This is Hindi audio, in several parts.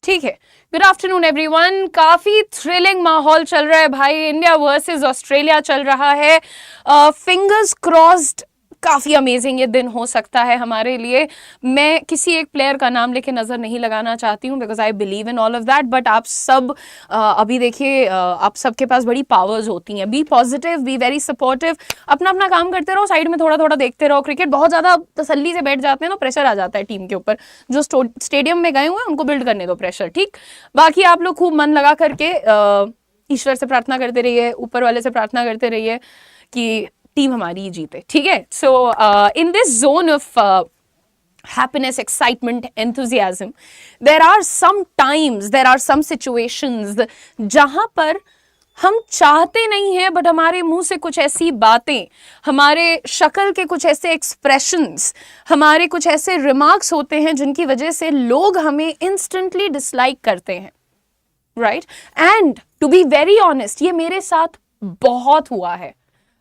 ठीक है। Good afternoon everyone. काफी थ्रिलिंग माहौल चल रहा है भाई, इंडिया वर्सेस ऑस्ट्रेलिया चल रहा है। फिंगर्स क्रॉस्ड, काफी अमेजिंग ये दिन हो सकता है हमारे लिए। मैं किसी एक प्लेयर का नाम लेके नजर नहीं लगाना चाहती हूँ because I believe in all of that, but आप सब अभी देखिए, आप सबके पास बड़ी पावर्स होती हैं। Be positive, be very supportive, अपना अपना काम करते रहो, साइड में थोड़ा थोड़ा देखते रहो। क्रिकेट बहुत ज्यादा तसल्ली से बैठ जाते हैं ना, प्रेशर आ जाता है टीम के ऊपर। जो स्टेडियम में गए हुए हैं उनको बिल्ड करने दो प्रेशर, ठीक। बाकी आप लोग खूब मन लगा करके ईश्वर से प्रार्थना करते रहिए, ऊपर वाले से प्रार्थना करते रहिए कि टीम हमारी ही जीते, ठीक है। So in this zone of happiness, excitement, enthusiasm, there are some times, there are some situations जहां पर हम चाहते नहीं हैं बट हमारे मुंह से कुछ ऐसी बातें, हमारे शक्ल के कुछ ऐसे एक्सप्रेशंस, हमारे कुछ ऐसे रिमार्क्स होते हैं जिनकी वजह से लोग हमें इंस्टेंटली डिसलाइक करते हैं, right. And to be very honest, ये मेरे साथ बहुत हुआ है,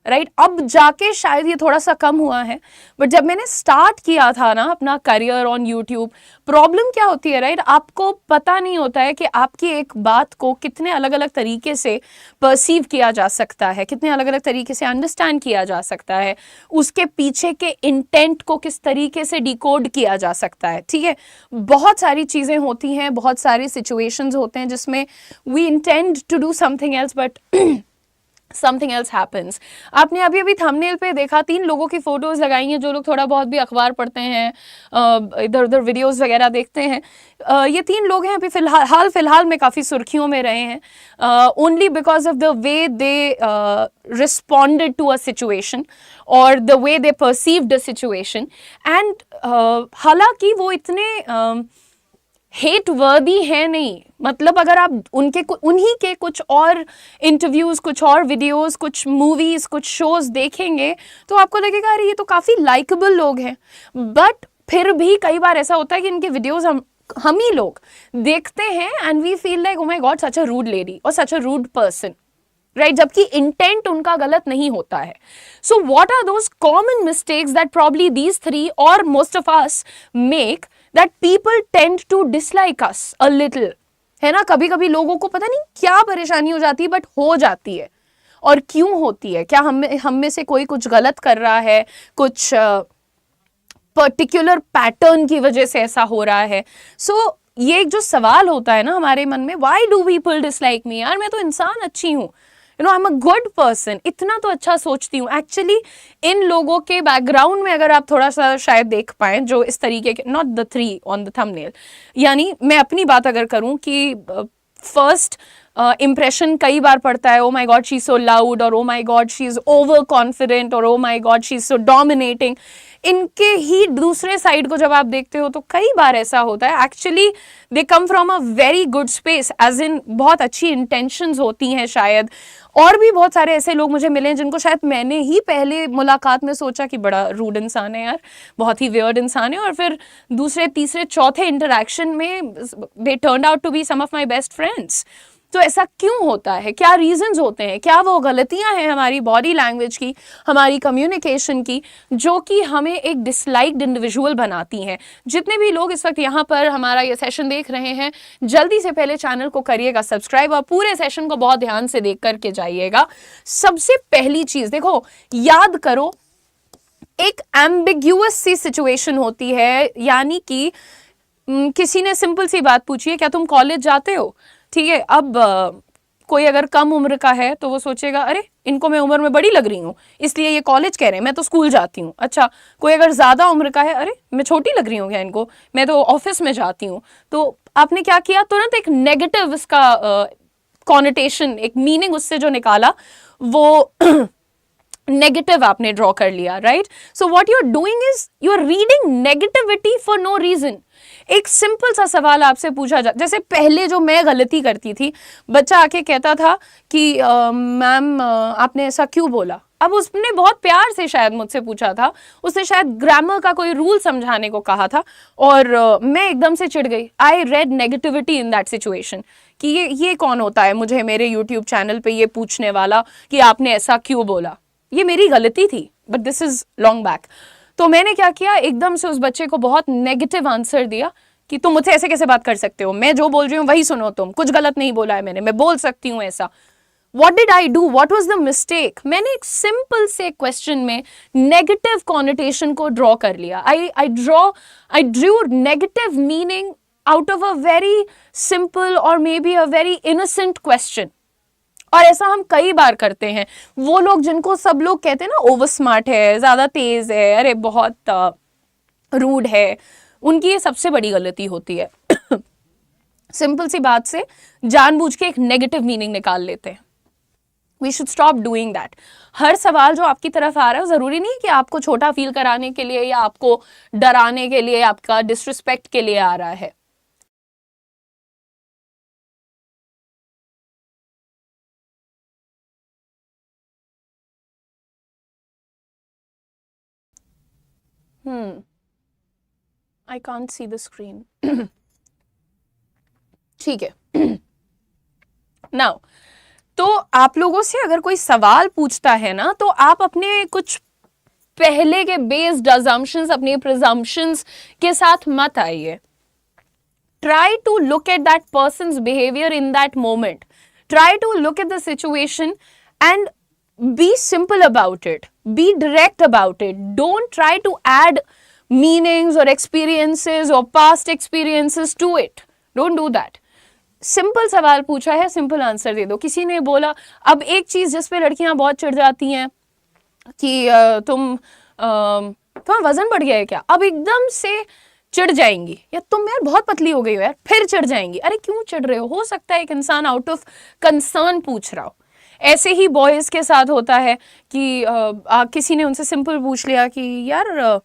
राइट। अब जाके शायद ये थोड़ा सा कम हुआ है, बट जब मैंने स्टार्ट किया था ना अपना करियर ऑन यूट्यूब, प्रॉब्लम क्या होती है, राइट, आपको पता नहीं होता है कि आपकी एक बात को कितने अलग अलग तरीके से परसीव किया जा सकता है, कितने अलग अलग तरीके से अंडरस्टैंड किया जा सकता है, उसके पीछे के इंटेंट को किस तरीके से डिकोड किया जा सकता है, ठीक है। बहुत सारी चीज़ें होती हैं, बहुत सारे सिचुएशंस होते हैं जिसमें we intend to do something else but something else happens. आपने अभी अभी थंबनेल पे देखा 3 लोगों की फोटोज लगाई हैं, जो लोग थोड़ा बहुत भी अखबार पढ़ते हैं, इधर उधर वीडियोस वगैरह देखते हैं। ये 3 लोग हैं, अभी फिलहाल में काफ़ी सुर्खियों में रहे हैं only because of the way they responded to a situation और the way they perceived a situation. And हालांकि वो इतने हेट वर्दी है नहीं, मतलब अगर आप उन्हीं के कुछ और इंटरव्यूज, कुछ और वीडियोस, कुछ मूवीज, कुछ शोज देखेंगे तो आपको लगेगा अरे ये तो काफ़ी लाइकेबल लोग हैं। बट फिर भी कई बार ऐसा होता है कि इनके वीडियोस हम ही लोग देखते हैं and we feel like oh my God, such a rude lady और such a rude person, right, जबकि इंटेंट उनका गलत नहीं होता है। So what are those common mistakes that probably these 3 और most of us make that people tend to dislike us a little, है ना। कभी कभी लोगों को पता नहीं क्या परेशानी हो जाती है बट हो जाती है। और क्यों होती है? क्या हम में से कोई कुछ गलत कर रहा है, कुछ पर्टिकुलर पैटर्न की वजह से ऐसा हो रहा है? सो ये एक जो सवाल होता है ना हमारे मन में, why do people dislike me? यार मैं तो इंसान अच्छी हूँ, you know, I am a good person, इतना तो अच्छा सोचती हूँ। एक्चुअली इन लोगों के बैकग्राउंड में अगर आप थोड़ा सा शायद देख पाए, जो इस तरीके के, not the 3 on the thumbnail, यानी मैं अपनी बात अगर करूँ कि फर्स्ट इम्प्रेशन कई बार पड़ता है, oh my god she is so loud, और oh my god she is over confident, और oh my god she is so dominating. इनके ही दूसरे साइड को जब आप देखते हो तो कई बार ऐसा होता है actually they come from a very good space, as in बहुत अच्छी इंटेंशंस होती हैं शायद। और भी बहुत सारे ऐसे लोग मुझे मिले जिनको शायद मैंने ही पहले मुलाकात में सोचा कि बड़ा रूड इंसान है यार, बहुत ही वियर्ड इंसान है, और फिर दूसरे तीसरे चौथे इंटरेक्शन में they turned out to be some of my best friends. तो ऐसा क्यों होता है? क्या रीजंस होते हैं? क्या वो गलतियां हैं हमारी बॉडी लैंग्वेज की, हमारी कम्युनिकेशन की, जो कि हमें एक डिसलाइक्ड इंडिविजुअल बनाती हैं? जितने भी लोग इस वक्त यहाँ पर हमारा ये सेशन देख रहे हैं, जल्दी से पहले चैनल को करिएगा सब्सक्राइब और पूरे सेशन को बहुत ध्यान से देख करके जाइएगा। सबसे पहली चीज देखो, याद करो, एक एम्बिग्यूअस सी सिचुएशन होती है, यानी कि किसी ने सिंपल सी बात पूछी है, क्या तुम कॉलेज जाते हो? ठीक है, अब कोई अगर कम उम्र का है तो वो सोचेगा अरे इनको मैं उम्र में बड़ी लग रही हूँ इसलिए ये कॉलेज कह रहे हैं, मैं तो स्कूल जाती हूँ। अच्छा, कोई अगर ज़्यादा उम्र का है, अरे मैं छोटी लग रही हूँ क्या इनको, मैं तो ऑफिस में जाती हूँ। तो आपने क्या किया, तुरंत एक नेगेटिव इसका कॉनोटेशन, एक मीनिंग उससे जो निकाला वो नेगेटिव आपने ड्रॉ कर लिया, right. So what you are doing is you are reading negativity for no reason. एक सिंपल सा सवाल आपसे पूछा जाए, जैसे पहले जो मैं गलती करती थी, बच्चा आके कहता था कि मैम आपने ऐसा क्यों बोला। अब उसने बहुत प्यार से शायद मुझसे पूछा था, उसने शायद ग्रामर का कोई रूल समझाने को कहा था, और मैं एकदम से चिढ़ गई। I read negativity in that situation कि ये कौन होता है मुझे मेरे यूट्यूब चैनल पे ये पूछने वाला कि आपने ऐसा क्यों बोला। ये मेरी गलती थी, but this is long back. तो मैंने क्या किया, एकदम से उस बच्चे को बहुत नेगेटिव आंसर दिया कि तुम मुझसे ऐसे कैसे बात कर सकते हो, मैं जो बोल रही हूँ वही सुनो, तुम कुछ गलत नहीं बोला है मैंने, मैं बोल सकती हूँ ऐसा। What did I do? What was the mistake? मैंने एक सिंपल से क्वेश्चन में नेगेटिव कॉनिटेशन को ड्रॉ कर लिया। I drew negative meaning out of a very simple or maybe a very innocent question. और ऐसा हम कई बार करते हैं। वो लोग जिनको सब लोग कहते हैं ना ओवर स्मार्ट है, ज्यादा तेज है, अरे बहुत रूड है, उनकी ये सबसे बड़ी गलती होती है। सिंपल सी बात से जानबूझ के एक नेगेटिव मीनिंग निकाल लेते हैं। We should stop doing that. हर सवाल जो आपकी तरफ आ रहा है जरूरी नहीं कि आपको छोटा फील कराने के लिए या आपको डराने के लिए, आपका डिसरिस्पेक्ट के लिए आ रहा है। I can't see the screen. ठीक है। नाउ तो आप लोगों से अगर कोई सवाल पूछता है ना, तो आप अपने कुछ पहले के बेस्ड अजम्पशंस, अपने प्रिजम्पशंस के साथ मत आइए। Try to look at that person's behaviour in that moment, try to look at the situation and be simple about it, be direct about it. Don't try to add meanings or experiences or past experiences to it. Don't do that. Simple सवाल पूछा है, सिंपल आंसर दे दो। किसी ने बोला, अब एक चीज जिस पे लड़कियां बहुत चिढ़ जाती हैं कि तुम्हारा वजन बढ़ गया है क्या, अब एकदम से चिढ़ जाएंगी, या तुम यार बहुत पतली हो गई हो यार, फिर चिढ़ जाएंगी। अरे क्यों चिढ़ रहे हो सकता है एक इंसान आउट ऑफ कंसर्न पूछ रहा हो। ऐसे ही बॉयज के साथ होता है कि किसी ने उनसे सिंपल पूछ लिया कि यार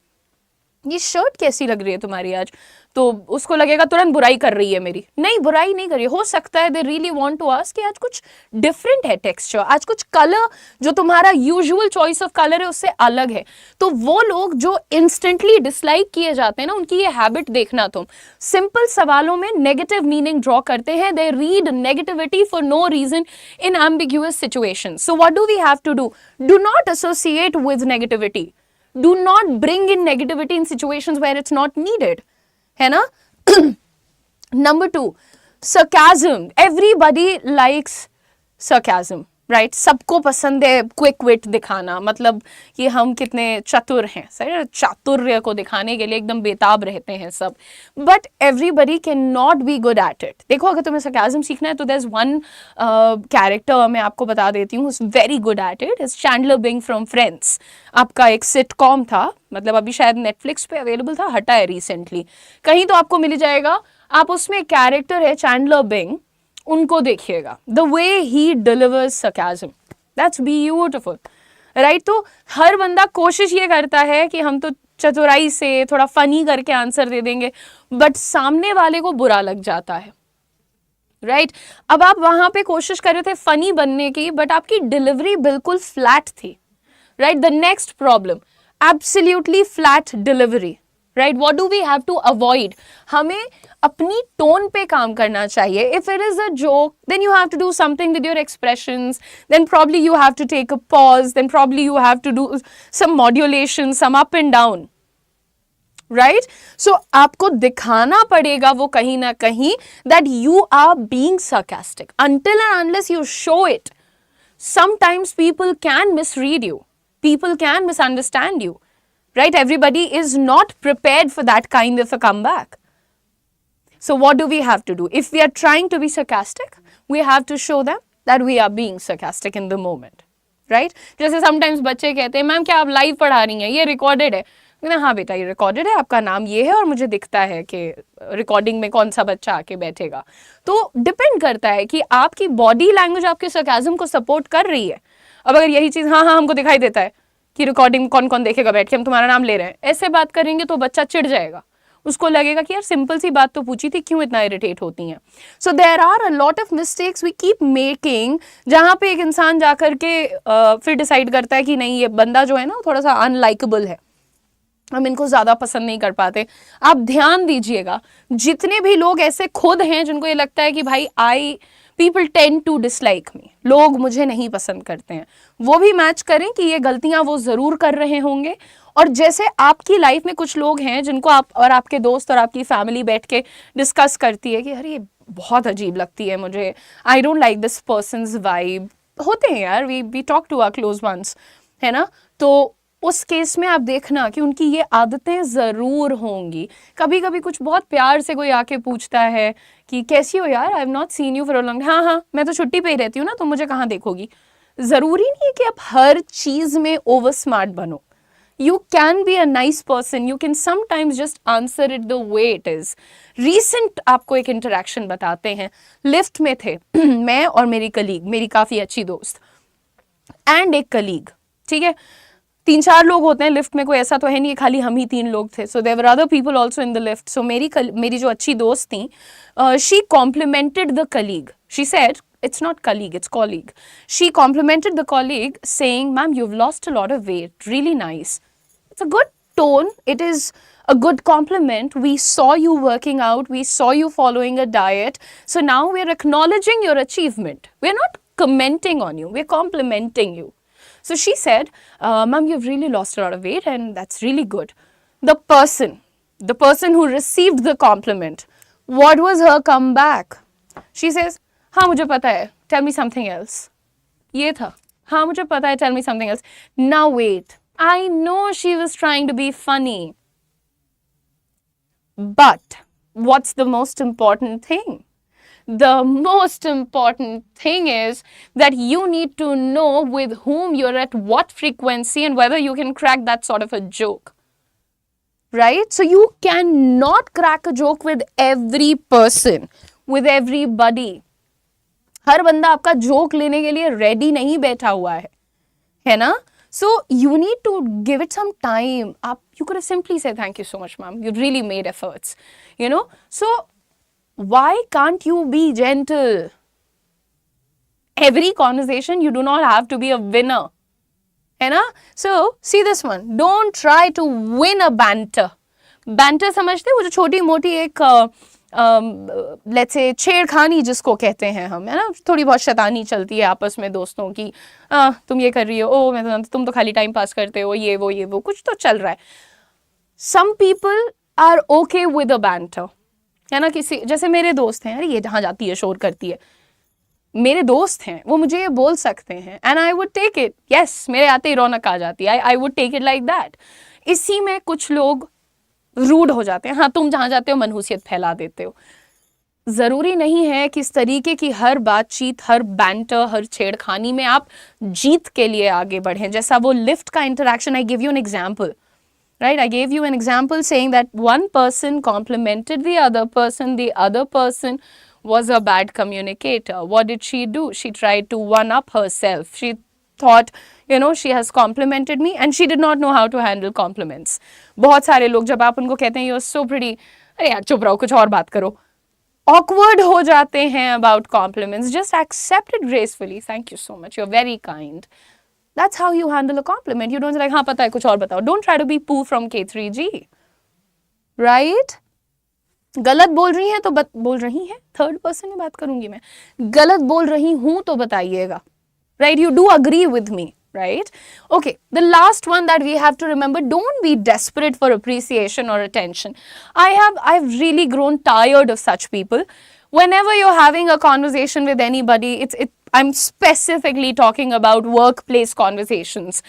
ये शर्ट कैसी लग रही है तुम्हारी आज, तो उसको लगेगा तुरंत बुराई कर रही है मेरी। नहीं, बुराई नहीं कर रही, हो सकता है they really want to ask कि आज कुछ डिफरेंट है टेक्सचर, आज कुछ कलर जो तुम्हारा यूजुअल चॉइस ऑफ कलर है उससे अलग है। तो वो लोग जो इंस्टेंटली डिसलाइक किए जाते हैं ना, उनकी ये हैबिट देखना तुम। सिंपल सवालों में नेगेटिव मीनिंग ड्रॉ करते हैं, they read negativity for no reason in ambiguous situation. So what do we have to do? Do not associate with negativity, do not bring in negativity in situations where it's not needed, है ना? Number 2, sarcasm. Everybody likes sarcasm, right? सबको पसंद है क्विक विट दिखाना, मतलब कि हम कितने चतुर हैं, सही, चातुर्य को दिखाने के लिए एकदम बेताब रहते हैं सब। But everybody can not be good at it. देखो, अगर तुम्हें sarcasm सीखना है तो there's one कैरेक्टर मैं आपको बता देती हूँ, very good at it, is Chandler Bing from Friends. आपका एक सिटकॉम था, मतलब अभी शायद नेटफ्लिक्स पे अवेलेबल था, हटा है रिसेंटली, कहीं तो आपको मिल जाएगा। आप उसमें कैरेक्टर है चैंडलर बिंग, उनको देखिएगा, the way he delivers sarcasm, that's beautiful, right? तो हर बंदा कोशिश ये करता है कि हम तो चतुराई से थोड़ा फनी करके आंसर दे देंगे, बट सामने वाले को बुरा लग जाता है, राइट? अब आप वहां पे कोशिश कर रहे थे फनी बनने की, बट आपकी डिलीवरी बिल्कुल फ्लैट थी, right? The next problem, absolutely flat delivery, right? What do we have to avoid? हमें अपनी टोन पे काम करना चाहिए। If it is a joke, then you have to do something with your expressions, then probably you have to take a pause, then probably you have to do some modulation, some up and down, right? So आपको दिखाना पड़ेगा वो कहीं ना कहीं that you are being sarcastic. Until and unless you show it, sometimes people can misread you, people can misunderstand you, right? Everybody is not prepared for that kind of a comeback. So what do we have to do? If we are trying to be sarcastic, we have to show them that we are being sarcastic in the moment, right? जैसे sometimes बच्चे कहते हैं, मैम क्या आप लाइव पढ़ा रही हैं, ये रिकॉर्डेड है? हाँ बेटा, ये रिकॉर्डेड है, आपका नाम ये है और मुझे दिखता है कि रिकॉर्डिंग में कौन सा बच्चा आके बैठेगा। तो डिपेंड करता है कि आपकी बॉडी लैंग्वेज आपके sarcasm को सपोर्ट कर रही है। अब अगर यही चीज़ हाँ हमको दिखाई देता है कि रिकॉर्डिंग में कौन कौन देखेगा बैठ के, हम तुम्हारा नाम ले रहे हैं, ऐसे बात करेंगे तो बच्चा चिढ़ जाएगा, उसको लगेगा कि यार सिंपल सी बात तो पूछी थी, क्यों इतना इरिटेट होती हैं। So there are a lot of mistakes we keep making, जहाँ पे एक इंसान जाकर के फिर डिसाइड करता है कि नहीं, ये बंदा जो है ना थोड़ा सा अनलाइकेबल है, हम इनको ज़्यादा पसंद नहीं कर पाते। आप ध्यान दीजिएगा, जितने भी लोग ऐसे खुद हैं जिनको ये लगता है कि भाई I people tend to dislike me, लोग मुझे नहीं पसंद करते हैं। वो भी मैच करें कि ये गलतियां वो जरूर कर रहे होंगे। और जैसे आपकी लाइफ में कुछ लोग हैं जिनको आप और आपके दोस्त और आपकी फैमिली बैठ के डिस्कस करती है कि अरे ये बहुत अजीब लगती है मुझे, I don't like this person's vibe, होते हैं यार, we talk to our close ones, है ना। तो उस केस में आप देखना कि उनकी ये आदतें ज़रूर होंगी। कभी कभी कुछ बहुत प्यार से कोई आके पूछता है कि कैसी हो यार, I have not seen you for a long, हाँ हाँ मैं तो छुट्टी पे ही रहती हूँ ना, तो मुझे कहाँ देखोगी। ज़रूरी नहीं है कि आप हर चीज़ में ओवर स्मार्ट बनो। You can be a nice person. You can sometimes just answer it the way it is. Recent आपको एक interaction बताते हैं। लिफ्ट में थे मैं और मेरी कलीग, मेरी काफ़ी अच्छी दोस्त, एंड एक कलीग, ठीक है। 3-4 लोग होते हैं लिफ्ट में, कोई ऐसा तो है नहीं खाली हम ही 3 लोग थे। So there were other people also in the lift. सो मेरी जो अच्छी दोस्त थी, she complimented the colleague. She said, it's not colleague, it's colleague. She complimented the colleague saying, ma'am, you've lost a lot of weight. Really nice. It's a good tone. It is a good compliment. We saw you working out. We saw you following a diet. So now we're acknowledging your achievement. We're not commenting on you. We're complimenting you. So she said, ma'am, you've really lost a lot of weight and that's really good. The person who received the compliment, what was her comeback? She says, हाँ मुझे पता है, tell me something else. ये था, हाँ मुझे पता है, tell me something else. Now wait, I know she was trying to be funny. But what's the most important thing? The most important thing is that you need to know with whom you're at what frequency and whether you can crack that sort of a joke. Right? So you cannot crack a joke with every person, with everybody. हर बंदा आपका जोक लेने के लिए रेडी नहीं बैठा हुआ है ना। So you need to give it some time. आप you could simply say thank you so much ma'am, you really made efforts, you know. So why can't you be gentle? Every conversation you do not have to be a winner, है ना। So see this one, don't try to win a banter. Banter समझते हो, वो जो छोटी मोटी एक लेट्स से छेड़खानी जिसको कहते हैं हम, है ना, थोड़ी बहुत शैतानी चलती है आपस में दोस्तों की, तुम ये कर रही हो, ओ मैं तुम तो खाली टाइम पास करते हो, ये वो कुछ तो चल रहा है। Some people are okay with a banter, है ना। किसी जैसे मेरे दोस्त हैं, अरे ये जहाँ जाती है शोर करती है, मेरे दोस्त हैं, वो मुझे ये बोल सकते हैं and I would take it, yes मेरे आते ही रौनक आ जाती है, I would take it like that. इसी में कुछ लोग रूड हो जाते हैं, हाँ तुम जहाँ जाते हो मनहूसियत फैला देते हो। ज़रूरी नहीं है कि इस तरीके की हर बातचीत, हर बैंटर, हर छेड़खानी में आप जीत के लिए आगे बढ़ें। जैसा वो लिफ्ट का interaction, I give you an example, right? I gave you an example saying that one person complimented the other person was a bad communicator. What did she do? She tried to one up herself. She thought, you know, she has complimented me and she did not know how to handle compliments. बहुत सारे लोग जब आप उनको कहते हैं you're so pretty, अरे यार चुप रहो कुछ और बात करो, awkward हो जाते हैं about compliments. Just accept it gracefully. Thank you so much. You're very kind. That's how you handle a compliment. You don't say like, हाँ पता है कुछ और बताओ. Don't try to be Pooh from K3G. Right? गलत बोल रही हैं तो बोल रही हैं, थर्ड पर्सन में बात करूंगी मैं, गलत बोल रही हूं तो बताइएगा. Right? You do agree with me. Right? Okay. The last one that we have to remember, don't be desperate for appreciation or attention. I've really grown tired of such people. Whenever you're having a conversation with anybody, I'm specifically talking about workplace conversations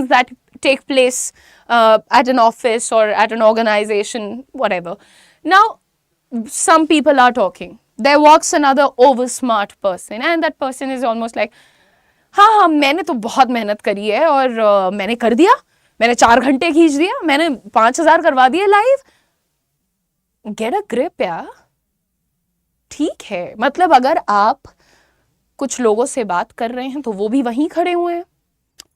that take place at an office or at an organization, whatever. Now, some people are talking. There walks another oversmart person, and that person is almost like, हाँ मैंने तो बहुत मेहनत करी है और मैंने कर दिया, मैंने 4 घंटे खींच दिया, मैंने 5,000 करवा दिए लाइव. गेट अ ग्रिप यार. ठीक है, मतलब अगर आप कुछ लोगों से बात कर रहे हैं तो वो भी वहीं खड़े हुए हैं,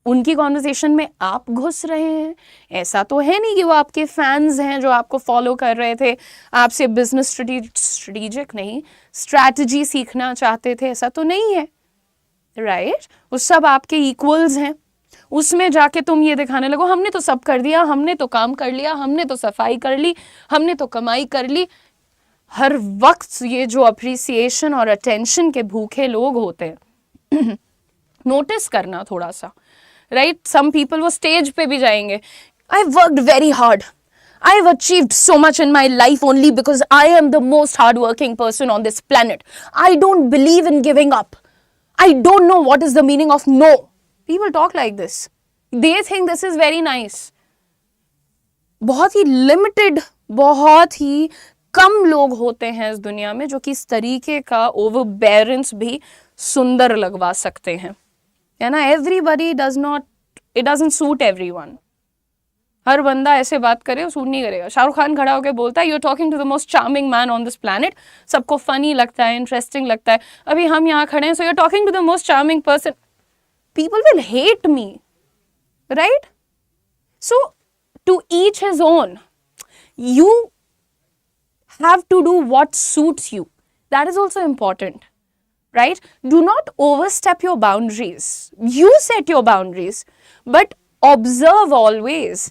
उनकी कॉन्वर्सेशन में आप घुस रहे हैं. ऐसा तो है नहीं कि वो आपके फैंस हैं जो आपको फॉलो कर रहे थे, आपसे बिजनेस स्ट्रेटेजिक नहीं स्ट्रैटेजी सीखना चाहते थे, ऐसा तो नहीं है. राइट? वो सब आपके इक्वल्स हैं. उसमें जाके तुम ये दिखाने लगो हमने तो सब कर दिया, हमने तो काम कर लिया, हमने तो सफाई कर ली, हमने तो कमाई कर ली. हर वक्त ये जो अप्रिसिएशन और अटेंशन के भूखे लोग होते हैं, नोटिस करना थोड़ा सा, राइट? सम पीपल वो स्टेज पे भी जाएंगे, I worked very hard, I have achieved so much in my life only because I am the most hardworking person on this planet. I don't believe in giving up. I don't know what is the meaning of no. People talk like this. They think this is very nice. बहुत ही लिमिटेड, बहुत ही कम लोग होते हैं इस दुनिया में जो कि इस तरीके का ओवरबेरेंस भी सुंदर लगवा सकते हैं, है ना? Everybody does not, it doesn't suit everyone. हर बंदा ऐसे बात करे सूट नहीं करेगा. शाहरुख खान खड़ा होकर बोलता है, you are talking to the most charming man on this planet. सबको फनी लगता है, इंटरेस्टिंग लगता है. अभी हम यहाँ खड़े हैं, so you are talking to the most charming person. People will hate me, right? So to each his own. You have to do what suits you. That is also important, right? Do not overstep your boundaries. You set your boundaries, but observe always.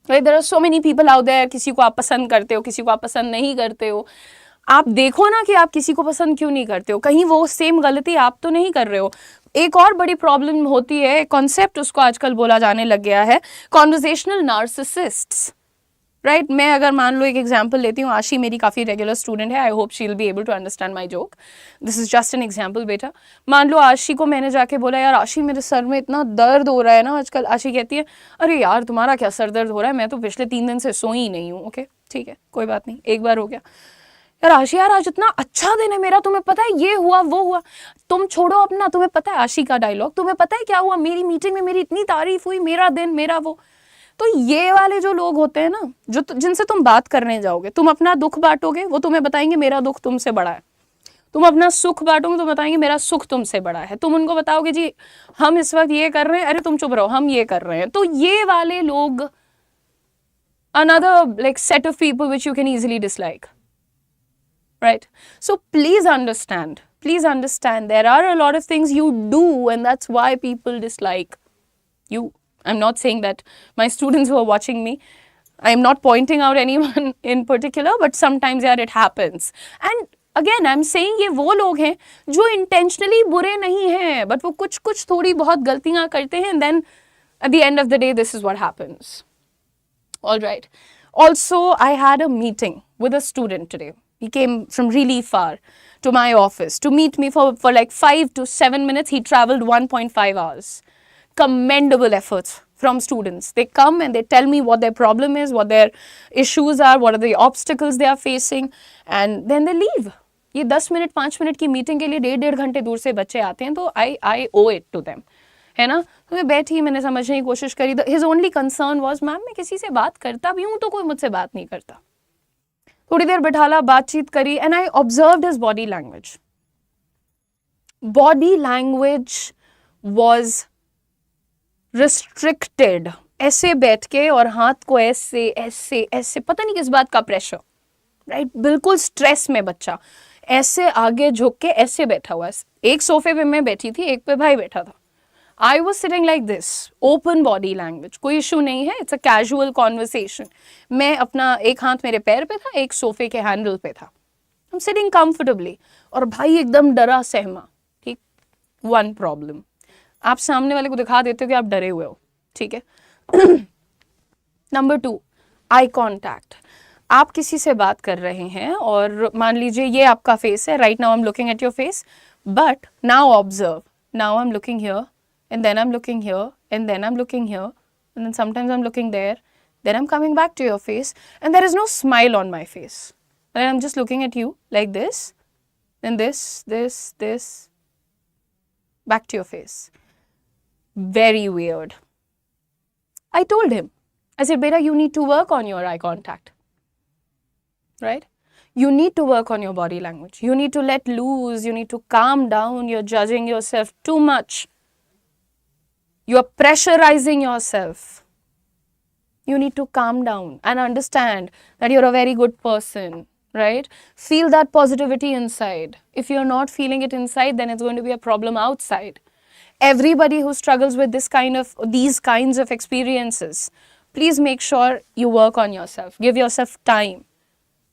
Right? There are so many people out there. किसी को आप पसंद करते हो, किसी को आप पसंद नहीं करते हो. आप देखो ना कि आप किसी को पसंद क्यों नहीं करते हो. कहीं वो सेम गलती आप तो नहीं कर रहे हो. एक और बड़ी प्रॉब्लम होती है, कॉन्सेप्ट उसको आजकल बोला जाने लग गया है, कॉन्वर्सेशनल नार्सिसिस्ट्स. राइट? मैं अगर मान लो एक एग्जाम्पल लेती हूँ, आशी मेरी काफ़ी रेगुलर स्टूडेंट है, I hope she will be able to understand my joke. This is just an example बेटा. मान लो आशी को मैंने जाके बोला, यार आशी मेरे सर में इतना दर्द हो रहा है ना आजकल. आशी कहती है, अरे यार तुम्हारा क्या सर दर्द हो रहा है, मैं तो पिछले 3 दिन से सोई ही नहीं हूँ. ओके ठीक है, कोई बात नहीं, एक बार हो गया. यार आशी, यार आज इतना अच्छा दिन है मेरा, तुम्हें पता है ये हुआ वो हुआ. तुम छोड़ो अपना, तुम्हें पता है आशी का डायलॉग, तुम्हें पता है क्या हुआ, मेरी मीटिंग में मेरी इतनी तारीफ हुई, मेरा दिन मेरा वो. तो ये वाले जो लोग होते हैं ना, जो जिनसे तुम बात करने जाओगे, तुम अपना दुख बांटोगे, वो तुम्हें बताएंगे मेरा दुख तुमसे बड़ा है. तुम अपना सुख बांटोगे तो बताएंगे मेरा सुख तुमसे बड़ा है. तुम उनको बताओगे जी हम इस वक्त ये कर रहे हैं, अरे तुम चुप रहो हम ये कर रहे हैं. तो ये वाले लोग, another like set of people which you can easily dislike, right? So please understand, there are a lot of things you do and that's why people dislike you. I'm not saying that my students who are watching me, I'm not pointing out anyone in particular, but sometimes yeah it happens. And again I'm saying ये वो लोग हैं जो intentionally बुरे नहीं हैं, but वो कुछ कुछ थोड़ी बहुत गलतियां करते हैं, and then at the end of the day this is what happens. All right. Also, I had a meeting with a student today. He came from really far to my office to meet me for like 5 to 7 minutes. He traveled 1.5 hours. Commendable efforts from students. They come and they tell me what their problem is, what their issues are, what are the obstacles they are facing, and then they leave. ये 10 मिनट 5 मिनट की मीटिंग के लिए 1.5 घंटे दूर से बच्चे आते हैं, तो I owe it to them, है ना? तो मैं बैठी, मैंने समझने की कोशिश करी. His only concern was, ma'am मैं किसी से बात करता भी हूँ तो कोई मुझसे बात नहीं करता. थोड़ी देर बैठाला, बातचीत करी, and I observed his body language. Body language was restricted. ऐसे बैठ के और हाथ को ऐसे ऐसे ऐसे, पता नहीं किस बात का प्रेशर, राइट? बिल्कुल स्ट्रेस में बच्चा ऐसे आगे झुक के ऐसे बैठा हुआ है. एक सोफे पे मैं बैठी थी, एक पे भाई बैठा था. I was sitting like this, open body language, कोई इशू नहीं है, it's a casual conversation. मैं अपना एक हाथ मेरे पैर पे था, एक सोफे के हैंडल पे था. I'm sitting comfortably. और भाई एकदम डरा सहमा. ठीक, one problem. आप सामने वाले को दिखा देते हो कि आप डरे हुए हो, ठीक है? Number 2, eye contact. आप किसी से बात कर रहे हैं और मान लीजिए ये आपका फेस है. Right now I am looking at your face, but now observe. Now I am looking here, and then I'm looking here, and then I'm looking here, and then sometimes I'm looking there, then I'm coming back to your face, and there is no smile on my face. And I'm just looking at you like this, then this, back to your face. Very weird. I told him, I said, beta, you need to work on your eye contact, right? You need to work on your body language. You need to let loose, you need to calm down, you're judging yourself too much. You're pressurizing yourself. You need to calm down and understand that you're a very good person, right? Feel that positivity inside. If you're not feeling it inside, then it's going to be a problem outside. Everybody who struggles with these kinds of experiences, please make sure you work on yourself. Give yourself time.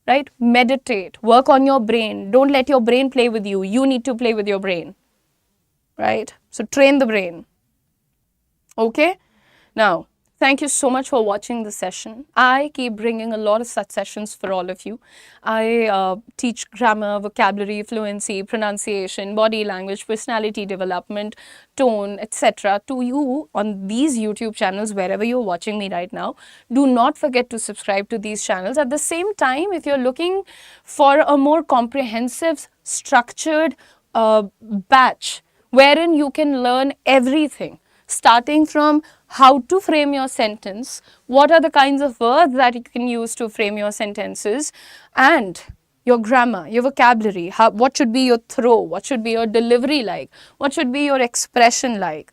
right? Meditate, work on your brain. Don't let your brain play with you. You need to play with your brain, right? So train the brain. Okay? Now, thank you so much for watching the session. I keep bringing a lot of such sessions for all of you. I teach grammar, vocabulary, fluency, pronunciation, body language, personality development, tone, etc. to you on these YouTube channels wherever you're watching me right now. Do not forget to subscribe to these channels. At the same time, if you're looking for a more comprehensive, structured batch wherein you can learn everything, starting from how to frame your sentence, what are the kinds of words that you can use to frame your sentences, and your grammar, your vocabulary, what should be your throw, what should be your delivery like, what should be your expression like.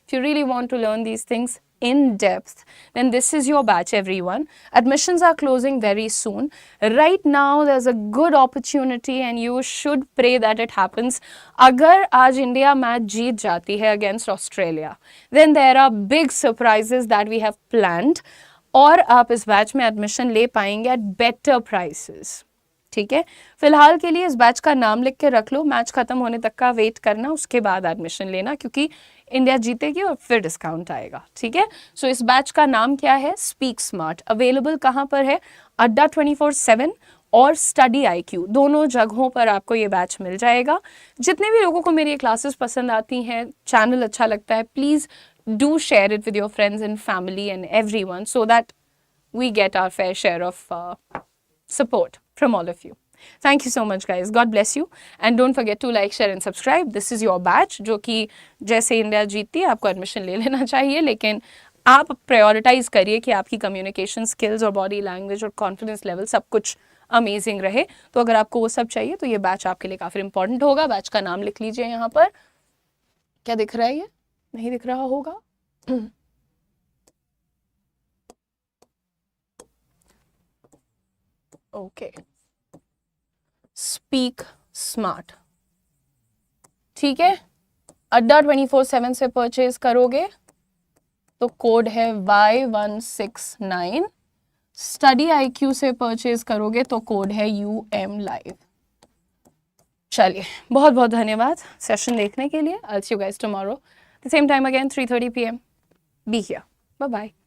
If you really want to learn these things in depth, then this is your batch, everyone. Admissions are closing very soon. Right now, there's a good opportunity and you should pray that it happens. Agar aaj India match jeet jati hai against Australia, then there are big surprises that we have planned और आप इस बैच में एडमिशन ले पाएंगे at better prices. ठीक है, फिलहाल के लिए इस बैच का नाम लिख के रख लो, मैच खत्म होने तक का वेट करना, उसके बाद एडमिशन लेना, क्योंकि इंडिया जीतेगी और फिर डिस्काउंट आएगा. ठीक है, सो इस बैच का नाम क्या है? Speak smart. अवेलेबल कहाँ पर है? अड्डा 24/7 और स्टडी IQ, दोनों जगहों पर आपको ये बैच मिल जाएगा. जितने भी लोगों को मेरी क्लासेस पसंद आती हैं, चैनल अच्छा लगता है, please do share it with your friends and family and everyone, so that we get our fair share of support from all of you. Thank you so much, guys. God bless you. And don't forget to like, share and subscribe. This is your batch, जो कि जैसे इंडिया जीतती है आपको एडमिशन ले लेना चाहिए, लेकिन आप प्रायोरिटाइज करिए कि आपकी कम्युनिकेशन स्किल्स और बॉडी लैंग्वेज और कॉन्फिडेंस लेवल सब कुछ अमेजिंग रहे. तो अगर आपको वो सब चाहिए तो ये बैच आपके लिए काफ़ी इंपॉर्टेंट होगा. बैच का नाम लिख लीजिए यहाँ पर. क्या दिख रहा है? ये नहीं दिख रहा होगा. Okay, speak smart. ठीक है, अड्डा 24/7 से परचेज करोगे तो कोड है Y169. स्टडी IQ से परचेज करोगे तो कोड है UM Live. चलिए, बहुत बहुत धन्यवाद सेशन देखने के लिए. I'll see you guys tomorrow the same time again, 3:30 PM. Be here. Bye bye.